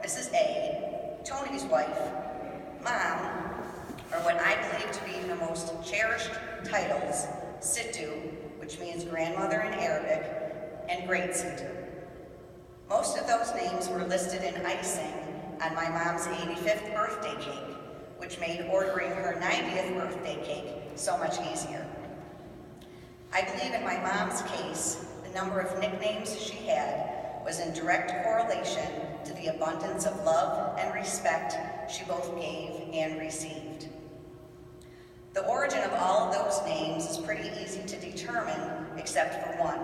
Mrs. A, Tony's wife, Mom, or what I believe to be her most cherished titles, Sittu, which means grandmother in Arabic, and Great Sittu. Most of those names were listed in icing on my mom's 85th birthday cake, which made ordering her 90th birthday cake so much easier. I believe in my mom's case, the number of nicknames she had was in direct correlation to the abundance of love and respect she both gave and received. The origin of all of those names is pretty easy to determine, except for one.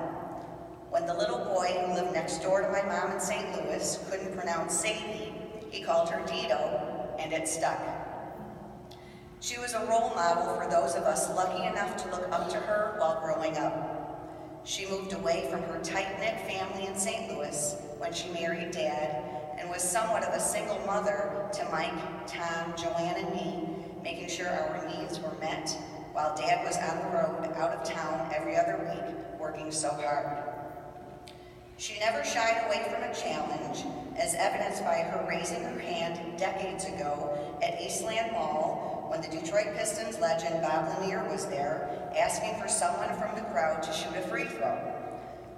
When the little boy who lived next door to my mom in St. Louis couldn't pronounce Sadie, he called her Dido, and it stuck. She was a role model for those of us lucky enough to look up to her while growing up. She moved away from her tight-knit family in St. Louis when she married Dad and was somewhat of a single mother to Mike, Tom, Joanne, and me, making sure our needs were met while Dad was on the road out of town every other week working so hard. She never shied away from a challenge, as evidenced by her raising her hand decades ago at Eastland Mall when the Detroit Pistons legend Bob Lanier was there, asking for someone from the crowd to shoot a free throw.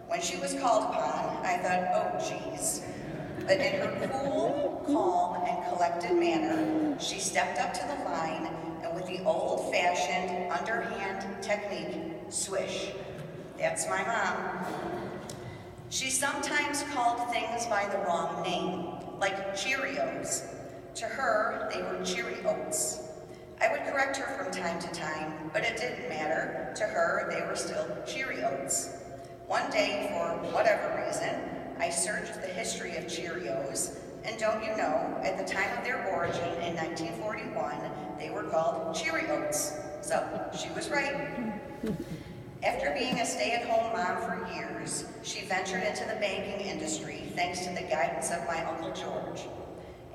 When she was called upon, I thought, oh geez. But in her cool, calm, and collected manner, she stepped up to the line and with the old-fashioned underhand technique, swish. That's my mom. She sometimes called things by the wrong name, like Cheerios. To her, they were Cheery Oats. I would correct her from time to time, but it didn't matter. To her, they were still Cheery Oats. One day, for whatever reason, I searched the history of Cheerios, and don't you know, at the time of their origin in 1941, they were called Cheery Oats. So, she was right. After being a stay-at-home mom for years, she ventured into the banking industry thanks to the guidance of my Uncle George.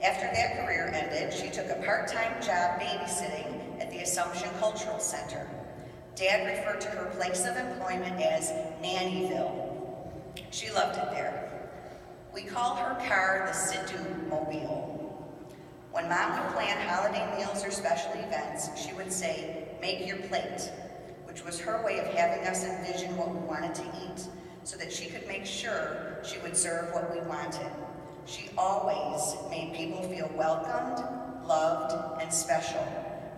After that career ended, she took a part-time job babysitting at the Assumption Cultural Center. Dad referred to her place of employment as Nannyville. She loved it there. We called her car the Sittu Mobile. When Mom would plan holiday meals or special events, she would say, "Make your plate," which was her way of having us envision what we wanted to eat so that she could make sure she would serve what we wanted. She always made people feel welcomed, loved, and special,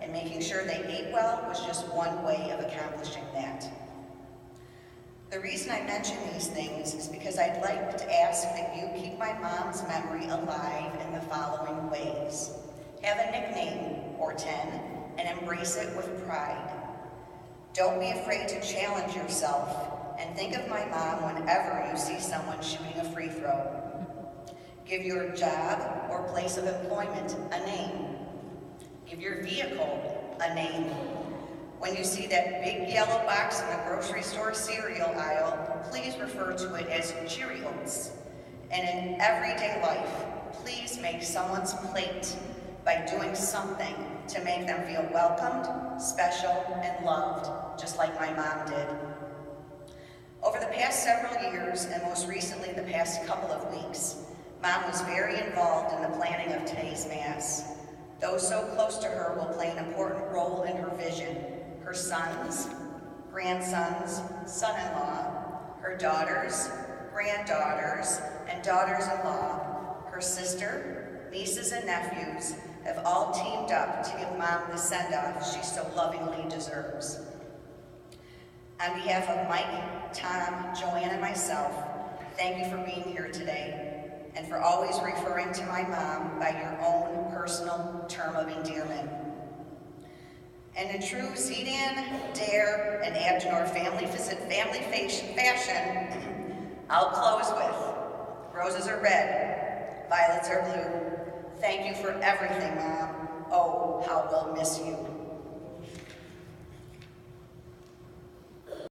and making sure they ate well was just one way of accomplishing that. The reason I mention these things is because I'd like to ask that you keep my mom's memory alive in the following ways. Have a nickname or 10 and embrace it with pride. Don't be afraid to challenge yourself and think of my mom whenever you see someone shooting a free throw. Give your job or place of employment a name. Give your vehicle a name. When you see that big yellow box in the grocery store cereal aisle, please refer to it as Cheerios. And in everyday life, please make someone's plate by doing something to make them feel welcomed, special, and loved, just like my mom did. Over the past several years, and most recently the past couple of weeks, Mom was very involved in the planning of today's Mass. Those so close to her will play an important role in her vision. Her sons, grandsons, son-in-law, her daughters, granddaughters, and daughters-in-law, her sister, nieces, and nephews have all teamed up to give Mom the send-off she so lovingly deserves. On behalf of Mike, Tom, Joanne, and myself, thank you for being here today and for always referring to my mom by your own personal term of endearment. And in true Zidane, Dare, and Abdenor family fashion, I'll close with, roses are red, violets are blue. Thank you for everything, Mom. Oh, how we'll miss you.